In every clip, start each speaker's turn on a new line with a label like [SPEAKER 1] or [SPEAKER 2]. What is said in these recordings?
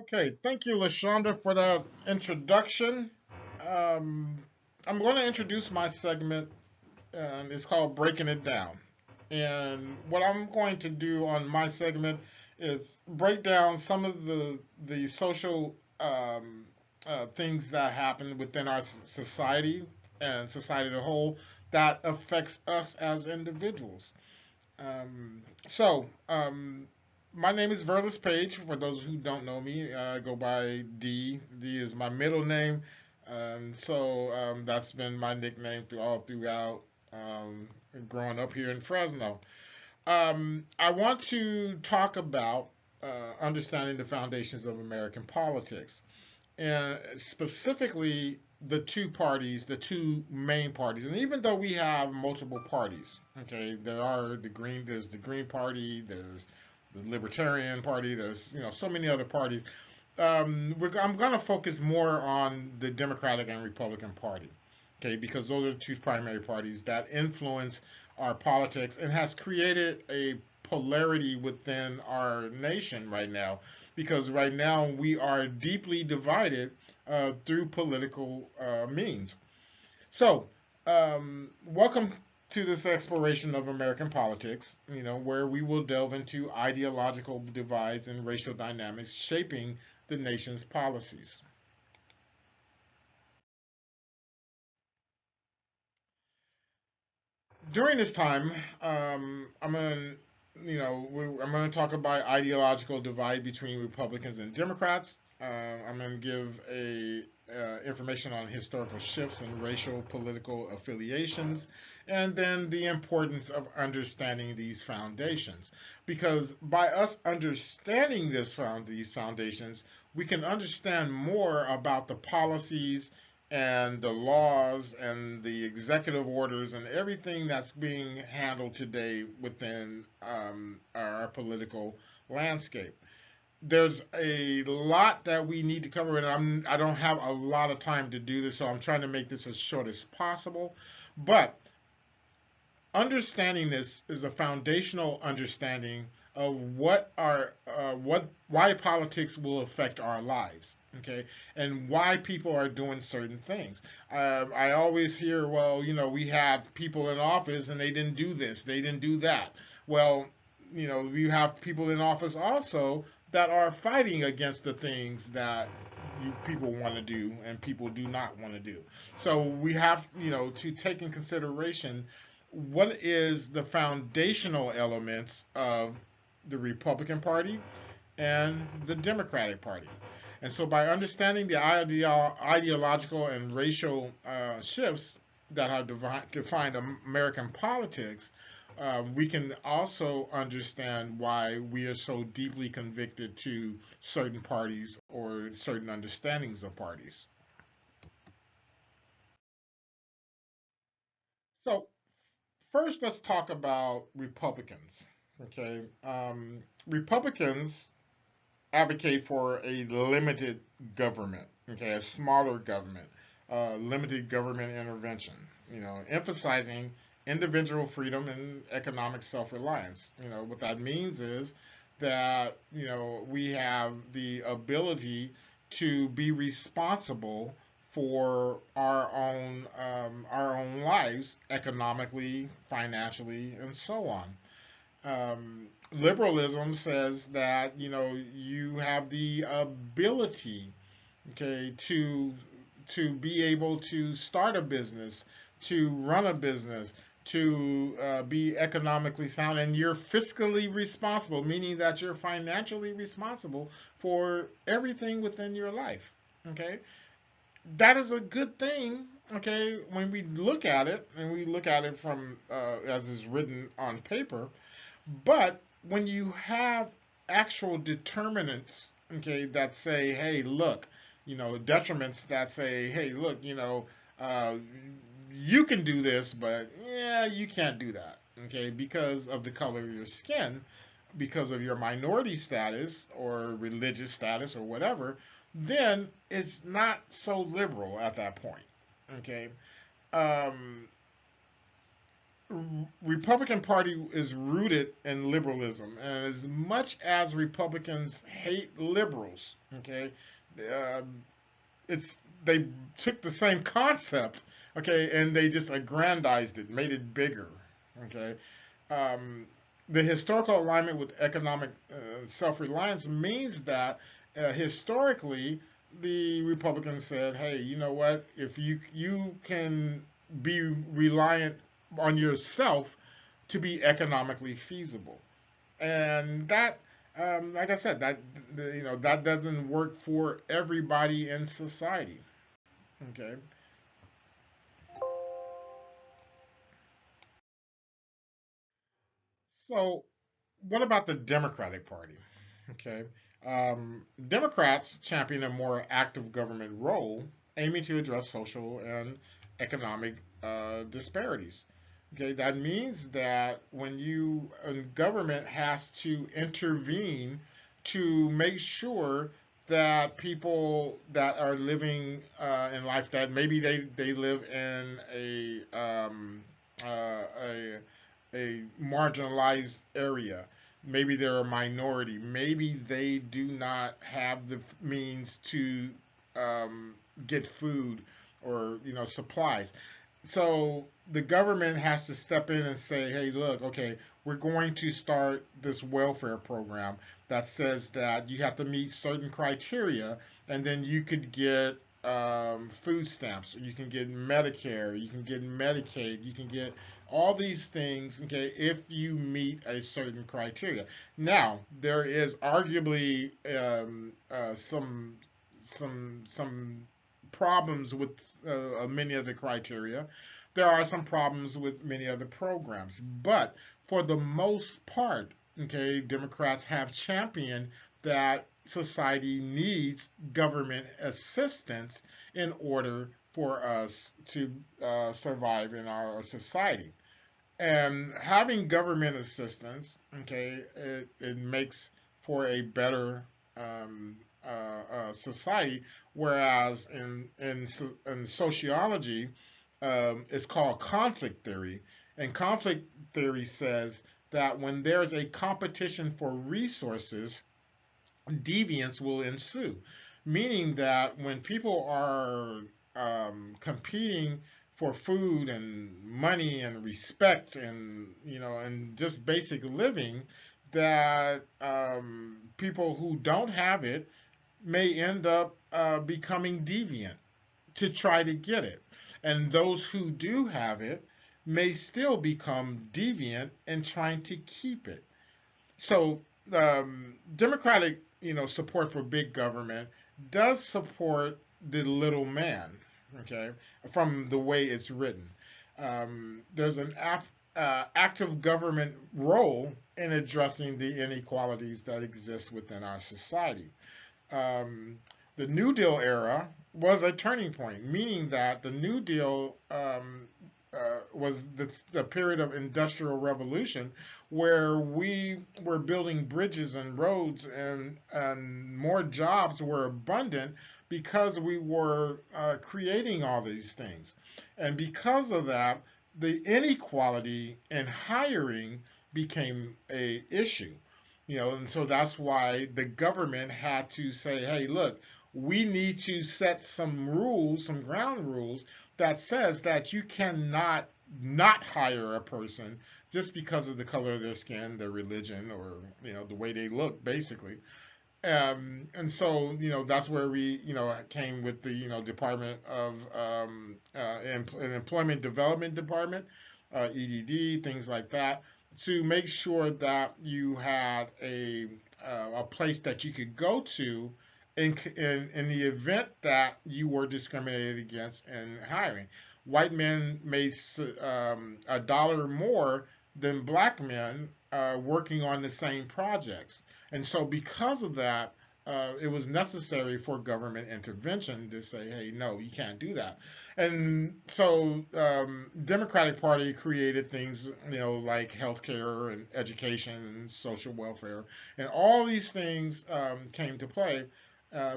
[SPEAKER 1] Okay, thank you, Lashonda, for that introduction. Um, I'm going to introduce my segment, and it's called Breaking It Down. And what I'm going to do on my segment is break down some of the social things that happen within our society and society as a whole that affects us as individuals. Um, so, my name is Verlis Page. For those who don't know me, I go by D. D is my middle name. That's been my nickname throughout um, growing up here in Fresno. I want to talk about understanding the foundations of American politics, and specifically the two main parties. And even though we have multiple parties, okay, there's the Green Party, there's the Libertarian Party, there's so many other parties. I'm going to focus more on the Democratic and Republican Party, okay, because those are the two primary parties that influence our politics and has created a polarity within our nation right now. Because right now we are deeply divided through political means. So, welcome to this exploration of American politics, where we will delve into ideological divides and racial dynamics shaping the nation's policies. During this time, I'm going to, I'm going to talk about ideological divide between Republicans and Democrats. I'm going to give a information on historical shifts in racial political affiliations, and then the importance of understanding these foundations. Because by us understanding these foundations, we can understand more about the policies and the laws and the executive orders and everything that's being handled today within our political landscape. There's a lot that we need to cover, and I don't have a lot of time to do this, so I'm trying to make this as short as possible. But understanding this is a foundational understanding of what why politics will affect our lives, okay, and why people are doing certain things. I always hear, well, we had people in office and they didn't do this, they didn't do that. Well, you have people in office also that are fighting against the things that people want to do and people do not want to do. So we have, to take in consideration what is the foundational elements of the Republican Party and the Democratic Party. And so, by understanding the ideological and racial shifts that have defined American politics, we can also understand why we are so deeply convicted to certain parties or certain understandings of parties. So, first, let's talk about Republicans. Okay, Republicans advocate for a limited government. Okay, a smaller government, limited government intervention. Emphasizing individual freedom and economic self-reliance. What that means is that we have the ability to be responsible for our own lives economically, financially, and so on. Liberalism says that you have the ability, okay, to be able to start a business, to run a business, to be economically sound, and you're fiscally responsible, meaning that you're financially responsible for everything within your life. Okay, that is a good thing. Okay, when we look at it, and we look at it from as is written on paper, but when you have actual determinants, okay, that say, hey, look, detriments that say, hey, look, uh, you can do this, but yeah, you can't do that, okay, because of the color of your skin, because of your minority status or religious status or whatever, then it's not so liberal at that point, okay. Um, Republican Party is rooted in liberalism, and as much as Republicans hate liberals, okay, uh, it's they took the same concept, okay, and they just aggrandized it, made it bigger, okay. Um, the historical alignment with economic self-reliance means that historically the Republicans said, "Hey, you know what? If you can be reliant on yourself to be economically feasible," and that, like I said, that doesn't work for everybody in society. Okay, so what about the Democratic Party? Okay. Democrats champion a more active government role, aiming to address social and economic disparities. Okay, that means that when government has to intervene to make sure that people that are living in life that maybe they live in a marginalized area. Maybe they're a minority. Maybe they do not have the means to um, get food or supplies. So the government has to step in and say, "Hey, look, okay, we're going to start this welfare program that says that you have to meet certain criteria, and then you could get food stamps, you can get Medicare, you can get Medicaid, you can get all these things, okay, if you meet a certain criteria." Now, there is arguably some problems with many of the criteria. There are some problems with many of the programs, but for the most part, okay, Democrats have championed that society needs government assistance in order for us to survive in our society. And having government assistance, okay, it makes for a better society. Whereas in sociology, it's called conflict theory, and conflict theory says that when there's a competition for resources, deviance will ensue, meaning that when people are competing for food and money and respect and and just basic living, that people who don't have it may end up becoming deviant to try to get it, and those who do have it may still become deviant in trying to keep it. So Democratic, support for big government does support the little man. Okay, from the way it's written, there's an active government role in addressing the inequalities that exist within our society. Um, the New Deal era was a turning point, meaning that the New Deal was the period of industrial revolution where we were building bridges and roads, and more jobs were abundant because we were creating all these things. And because of that, the inequality in hiring became a issue. And so that's why the government had to say, "Hey, look, we need to set some rules, some ground rules that says that you cannot not hire a person just because of the color of their skin, their religion, or the way they look, basically." And so that's where we came with the Department of Employment Development Department, EDD, things like that, to make sure that you had a place that you could go to in the event that you were discriminated against in hiring. White men made a dollar more than black men working on the same projects. And so, because of that, it was necessary for government intervention to say, "Hey, no, you can't do that." And so, Democratic Party created things, like healthcare and education and social welfare, and all these things came to play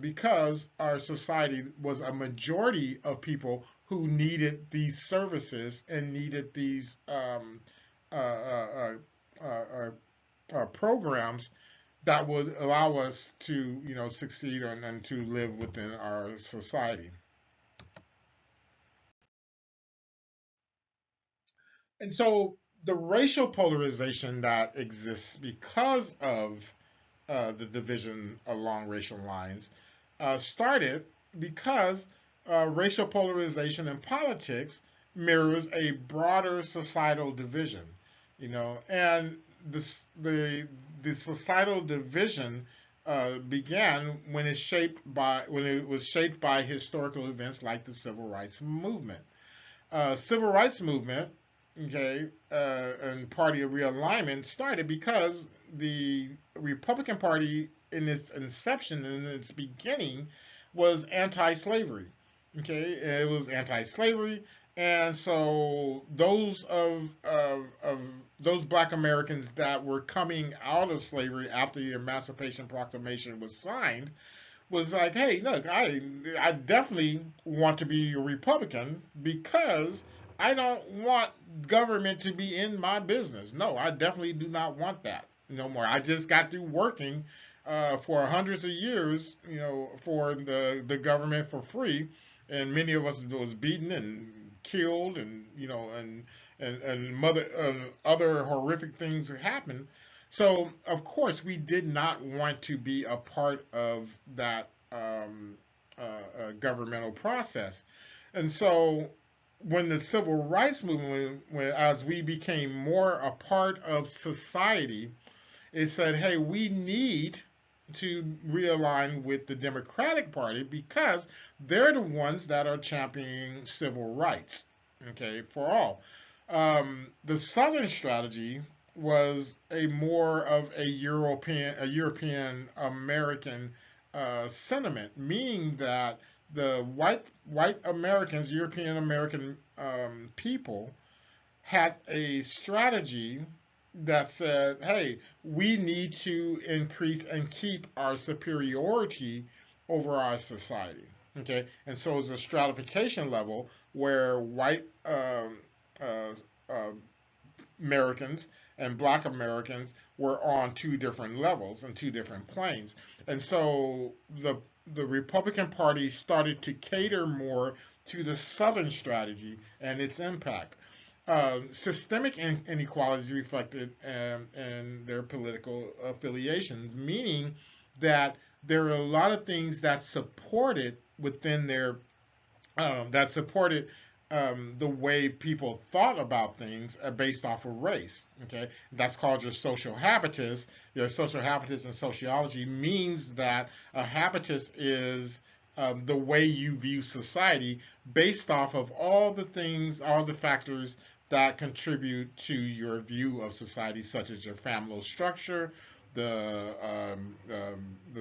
[SPEAKER 1] because our society was a majority of people who needed these services and needed these uh, uh, uh, uh, programs that would allow us to, succeed and to live within our society. And so the racial polarization that exists because of the division along racial lines started because racial polarization in politics mirrors a broader societal division, and this, the societal division began when it was shaped by historical events like the civil rights movement. Civil rights movement, okay, and party of realignment started because the Republican Party, in its inception, in its beginning, was anti-slavery. Okay, it was anti-slavery, and so those of those Black Americans that were coming out of slavery after the Emancipation Proclamation was signed was like, hey, look, I definitely want to be a Republican because I don't want government to be in my business. No, I definitely do not want that no more. I just got through working for hundreds of years, for the government for free, and many of us was beaten and killed, and other horrific things that happened. So of course we did not want to be a part of that governmental process, and so when the civil rights movement, as we became more a part of society, it said, hey, we need to realign with the Democratic Party because they're the ones that are championing civil rights, okay, for all. The Southern strategy was a more of a European American sentiment, meaning that the white Americans, European American people, had a strategy that said, hey, we need to increase and keep our superiority over our society. Okay, and so it's a stratification level where white uh, uh, Americans and Black Americans were on two different levels and two different planes, and so the Republican Party started to cater more to the Southern strategy and its impact. Systemic inequalities reflected in their political affiliations, meaning that there are a lot of things that supported within their that supported the way people thought about things based off of race. Okay, that's called your social habitus. Your social habitus in sociology means that a habitus is the way you view society based off of all the things, all the factors that contribute to your view of society, such as your family structure, the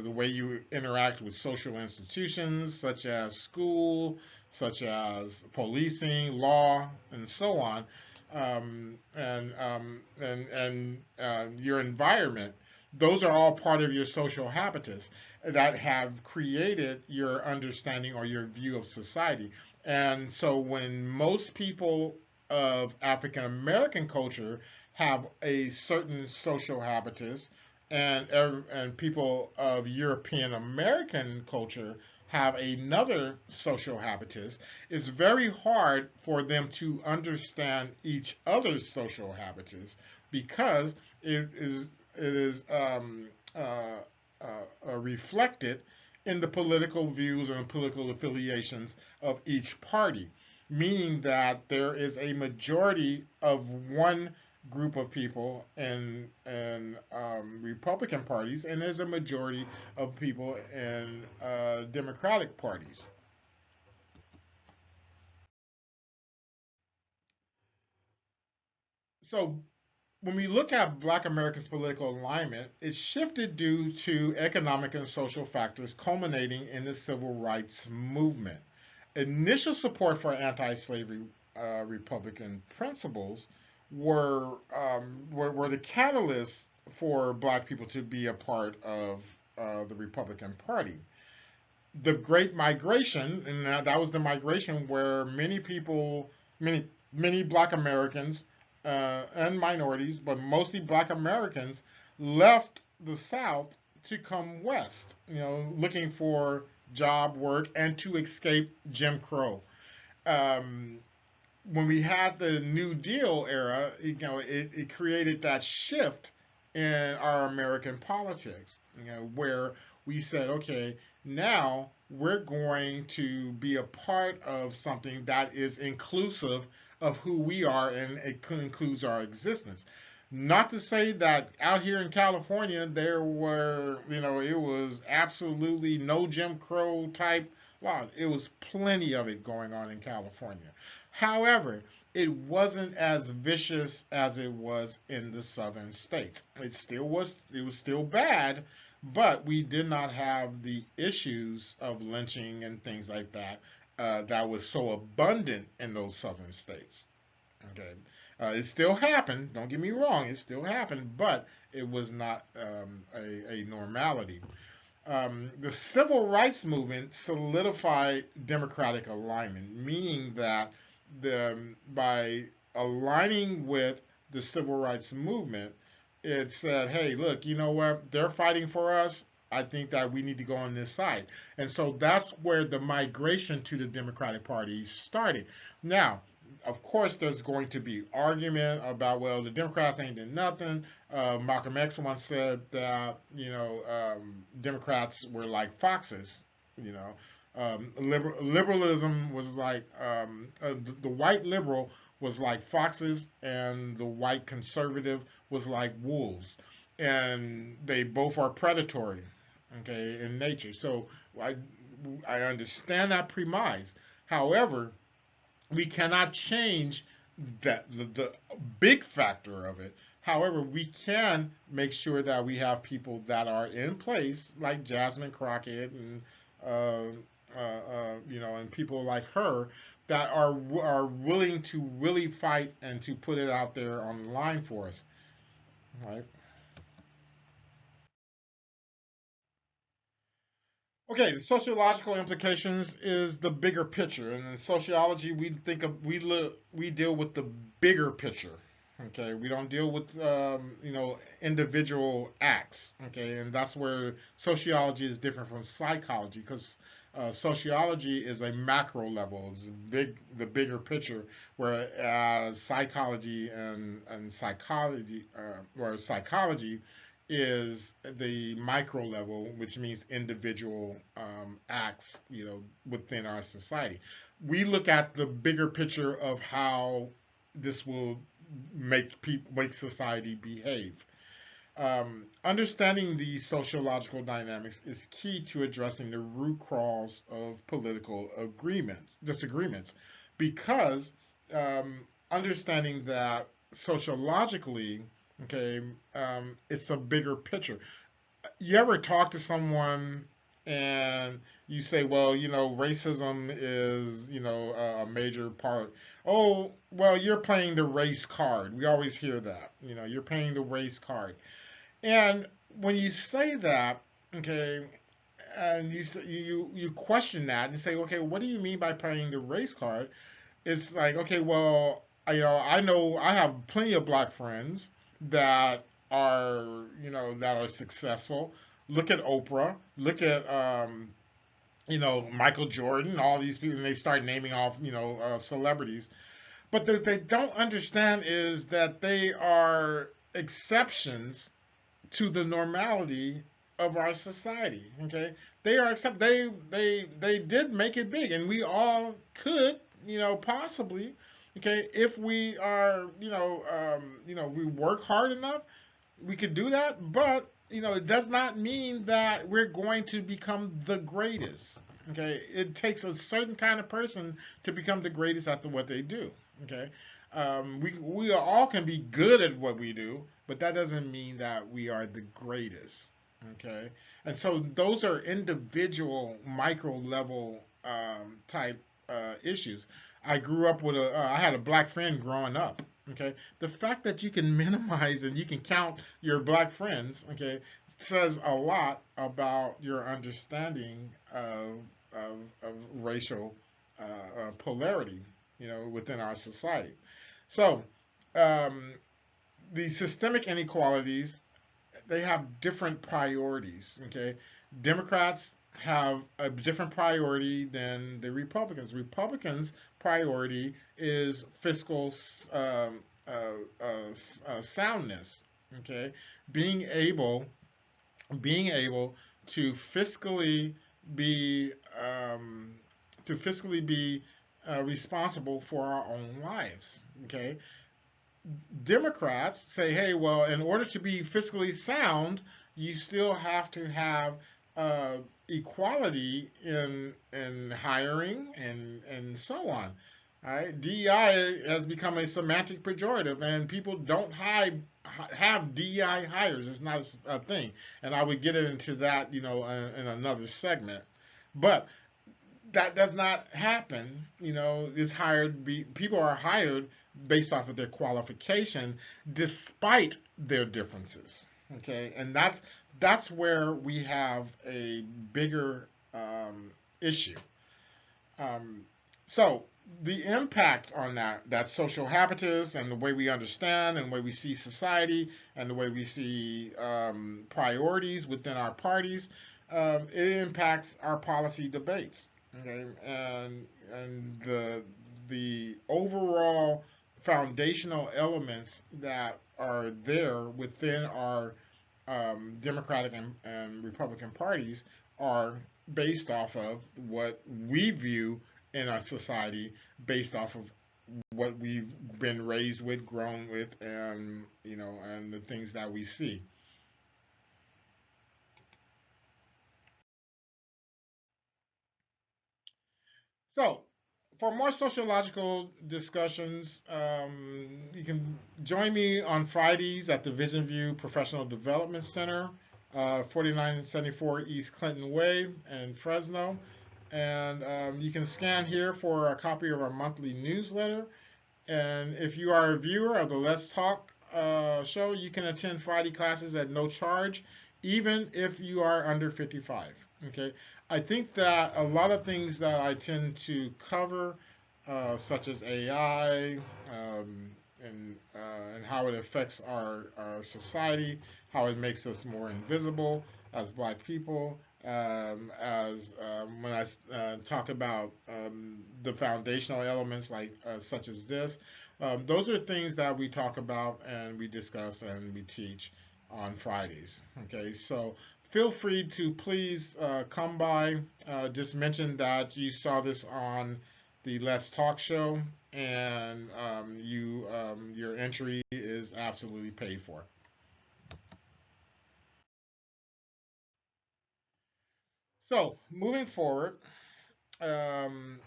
[SPEAKER 1] way you interact with social institutions such as school, such as policing, law, and so on, and your environment. Those are all part of your social habitus that have created your understanding or your view of society. And so when most people of African American culture have a certain social habitus, and people of European American culture have another social habitus, it's very hard for them to understand each other's social habitus because it is reflected in the political views and political affiliations of each party, meaning that there is a majority of one group of people in Republican parties, and there's a majority of people in Democratic parties. So when we look at Black Americans' political alignment, it shifted due to economic and social factors culminating in the civil rights movement. Initial support for anti-slavery Republican principles were the catalyst for Black people to be a part of the Republican Party. the Great Migration, and that was the migration where many people, many Black Americans and minorities, but mostly Black Americans, left the South to come west, looking for job work and to escape Jim Crow. Um, when we had the New Deal era, it created that shift in our American politics, where we said, okay, now we're going to be a part of something that is inclusive of who we are and it includes our existence. Not to say that out here in California there were, it was absolutely no Jim Crow type laws. It was plenty of it going on in California. However, it wasn't as vicious as it was in the southern states. It was still bad, but we did not have the issues of lynching and things like that that was so abundant in those southern states. Okay, it still happened. Don't get me wrong, it still happened, but it was not a normality. The civil rights movement solidified democratic alignment, meaning that by aligning with the civil rights movement, it said, hey, look, you know what? They're fighting for us. I think that we need to go on this side. And so that's where the migration to the Democratic Party started. Now, of course, there's going to be argument about, well, the Democrats ain't done nothing. Malcolm X once said that, Democrats were like foxes, you know. Liberalism was like, the white liberal was like foxes, and the white conservative was like wolves. And they both are predatory, okay, in nature. So I, I understand that premise. However, we cannot change the big factor of it. However, we can make sure that we have people that are in place, like Jasmine Crockett and uh, and people like her that are willing to really fight and to put it out there on the line for us, right? Okay, the sociological implications is the bigger picture, and in sociology we think of we deal with the bigger picture. Okay, we don't deal with individual acts. Okay, and that's where sociology is different from psychology because sociology is a macro level, it's the bigger picture, whereas psychology and psychology or psychology is the micro level, which means individual acts, within our society. We look at the bigger picture of how this will make society behave. Understanding these sociological dynamics is key to addressing the root cause of political disagreements, because understanding that sociologically, okay, it's a bigger picture. You ever talk to someone and you say, well, racism is, a major part. Oh, well, you're playing the race card. We always hear that. You're playing the race card. And when you say that, okay, and you question that and say, okay, what do you mean by playing the race card? It's like, okay, well, I know I have plenty of black friends that are successful. Look at Oprah. Look at Michael Jordan. All these people, and they start naming off celebrities. But what they don't understand is that they are exceptions to the normality of our society. Okay, they are accept they did make it big, and we all could, possibly, okay, if we are, we work hard enough, we could do that. But it does not mean that we're going to become the greatest. Okay, it takes a certain kind of person to become the greatest at what they do. Okay, we all can be good at what we do, but that doesn't mean that we are the greatest. Okay, and so those are individual micro level type issues. I grew up with I had a black friend growing up. Okay, the fact that you can minimize and you can count your black friends, okay, says a lot about your understanding of racial polarity, within our society. So, um, the systemic inequalities, they have different priorities. Okay, Democrats have a different priority than the Republicans. Republicans' priority is fiscal soundness. Okay, being able being able to fiscally be um, responsible for our own lives. Okay, Democrats say, hey, well, in order to be fiscally sound, you still have to have uh, equality in hiring and so on. All right, DEI has become a semantic pejorative, and people don't have DEI hires. It's not a thing, and I would get into that, in another segment. But that does not happen. People are hired based off of their qualification, despite their differences. Okay, and that's where we have a bigger issue. Um, so the impact on that social habitus and the way we understand and the way we see society and the way we see priorities within our parties, it impacts our policy debates. Okay, and the overall foundational elements that are there within our Democratic and Republican parties are based off of what we view in our society, based off of what we've been raised with, grown with, and and the things that we see. So, for more sociological discussions, you can join me on Fridays at the Vision View Professional Development Center, 4974 East Clinton Way in Fresno. And you can scan here for a copy of our monthly newsletter. And if you are a viewer of the Let's Talk show, you can attend Friday classes at no charge, even if you are under 55. Okay, I think that a lot of things that I tend to cover, such as AI, and how it affects our society, how it makes us more invisible as Black people, as when I talk about the foundational elements like such as this, those are things that we talk about and we discuss and we teach on Fridays. Okay, so feel free to please come by. Just mention that you saw this on the Let's Talk show, and your entry is absolutely paid for. So moving forward, um,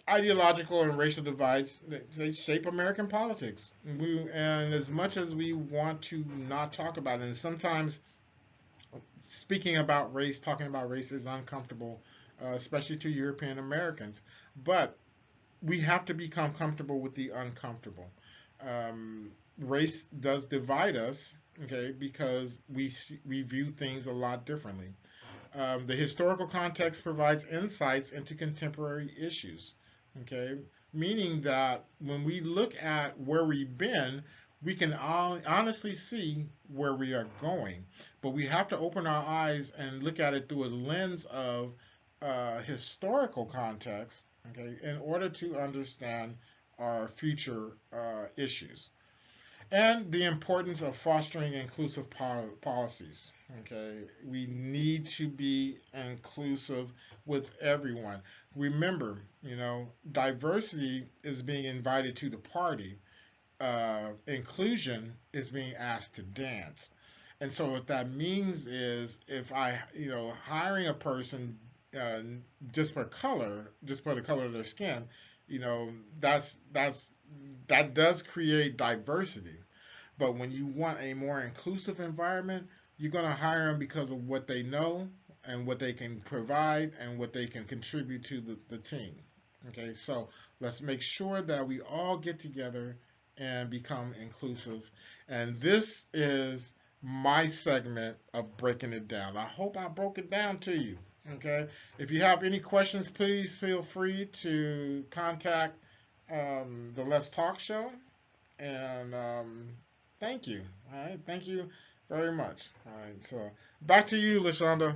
[SPEAKER 1] ideological and racial divides, they shape American politics. And as much as we want to not talk about it, and sometimes talking about race is uncomfortable, especially to European Americans. But we have to become comfortable with the uncomfortable. Race does divide us, okay, because we view things a lot differently. The historical context provides insights into contemporary issues, okay, meaning that when we look at where we've been, we can honestly see where we are going. But we have to open our eyes and look at it through a lens of historical context, okay, in order to understand our future issues and the importance of fostering inclusive policies. Okay, we need to be inclusive with everyone. Remember, diversity is being invited to the party. Inclusion is being asked to dance. And so what that means is if hiring a person uh, just for the color of their skin, you know, that does create diversity. But when you want a more inclusive environment, you're going to hire them because of what they know and what they can provide and what they can contribute to the team. Okay, so let's make sure that we all get together and become inclusive. And this is my segment of breaking it down. I hope I broke it down to you. Okay. If you have any questions, please feel free to contact the Let's Talk Show. And thank you. All right. Thank you very much. All right. So back to you, Lashonda.